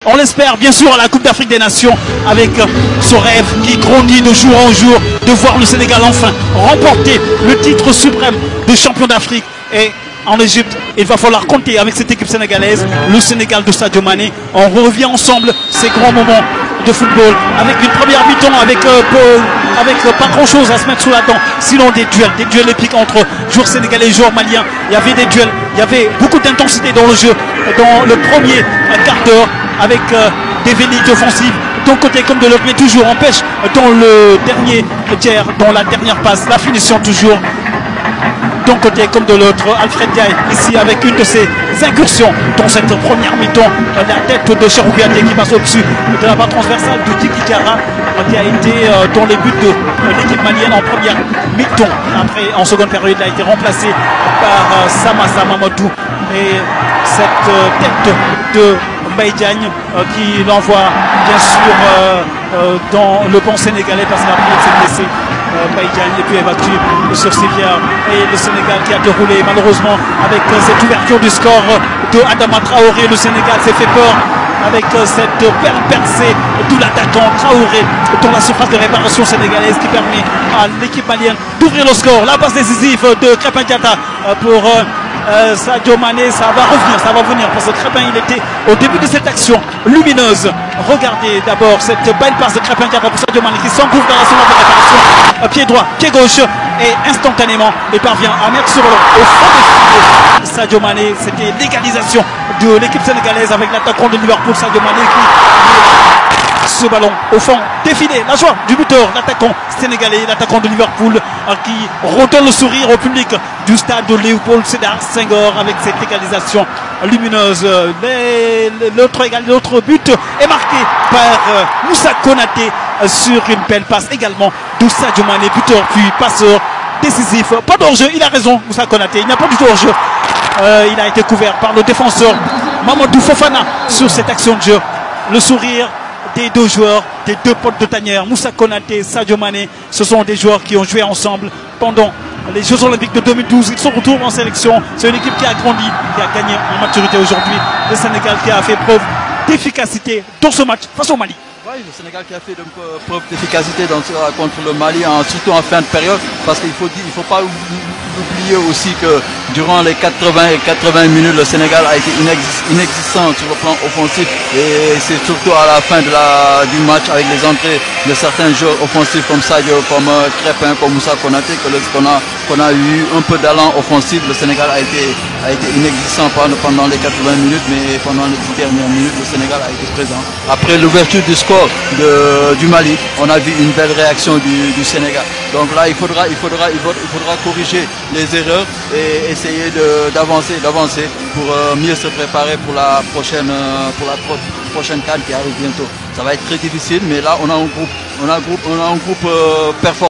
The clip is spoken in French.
On l'espère bien sûr à la Coupe d'Afrique des Nations avec ce rêve qui grandit de jour en jour de voir le Sénégal enfin remporter le titre suprême de champion d'Afrique. Et en Égypte, il va falloir compter avec cette équipe sénégalaise, le Sénégal de Sadio Mané. On revient ensemble ces grands moments de football avec une première mi-temps avec pas grand chose à se mettre sous la dent, sinon des duels épiques entre joueurs sénégalais et joueurs maliens. Il y avait des duels, il y avait beaucoup d'intensité dans le jeu dans le premier quart d'heure avec des velléités offensives d'un côté comme de l'autre, mais toujours empêche dans le dernier tiers, dans la dernière passe, la finition toujours d'un côté comme de l'autre. Alfred Ndiaye ici avec une de ses incursions dans cette première mi-temps, la tête de Cheikhou Kouyaté qui passe au-dessus de la barre transversale de Djigui Diarra qui a été dans les buts de l'équipe malienne en première mi-temps. Après, en seconde période, il a été remplacé par Samassa Mamadou et cette tête de Mbaye Diagne qui l'envoie bien sûr dans le banc sénégalais parce qu'après il s'est blessé. Mbaye Diagne et puis est battu sur Sévilla et le Sénégal qui a déroulé malheureusement avec cette ouverture du score de Adama Traoré. Le Sénégal s'est fait peur avec cette belle percée de l'attaquant Traoré dans la surface de réparation sénégalaise qui permet à l'équipe malienne d'ouvrir le score. La passe décisive de Krépin Diatta pour Sadio Mané, ça va venir parce que Krépin il était au début de cette action lumineuse. Regardez d'abord cette belle passe de Krépin Diatta pour Sadio Mané qui s'engouffre dans la surface de réparation, pied droit, pied gauche et instantanément il parvient à mettre sur le au fond des filets. Sadio Mané, c'était l'égalisation de l'équipe sénégalaise avec l'attaquant de Liverpool Sadio Mané qui ce ballon au fond défilé, la joie du buteur, l'attaquant sénégalais, l'attaquant de Liverpool qui redonne le sourire au public du stade de Léopold Sédar Senghor avec cette égalisation lumineuse. L'autre but est marqué par Moussa Konaté sur une belle passe également de Sadio Mané, buteur puis passeur décisif. Pas d'hors-jeu, il a raison Moussa Konaté, il n'y a pas du tout hors-jeu. Il a été couvert par le défenseur Mamadou Fofana sur cette action de jeu. Le sourire des deux joueurs, des deux potes de tanière, Moussa Konaté, Sadio Mané, ce sont des joueurs qui ont joué ensemble pendant les Jeux Olympiques de 2012. Ils sont retournés en sélection. C'est une équipe qui a grandi, qui a gagné en maturité aujourd'hui. Le Sénégal qui a fait preuve d'efficacité dans ce match face au Mali. Oui, le Sénégal qui a fait preuve d'efficacité contre le Mali, surtout en fin de période, parce qu'il faut pas oublier aussi que durant les 80 minutes, le Sénégal a été inexistant sur le plan offensif et c'est surtout à la fin du match avec les entrées de certains joueurs offensifs comme Sadio, comme Krépin, comme Moussa Konaté qu'on a eu un peu d'allant offensif. Le Sénégal a été inexistant pendant les 80 minutes, mais pendant les 10 dernières minutes, le Sénégal a été présent. Après l'ouverture du score du Mali, on a vu une belle réaction du Sénégal. Donc là, il faudra corriger les erreurs et essayer d'avancer pour mieux se préparer pour la prochaine CAN qui arrive bientôt. Ça va être très difficile, mais là, on a un groupe performant.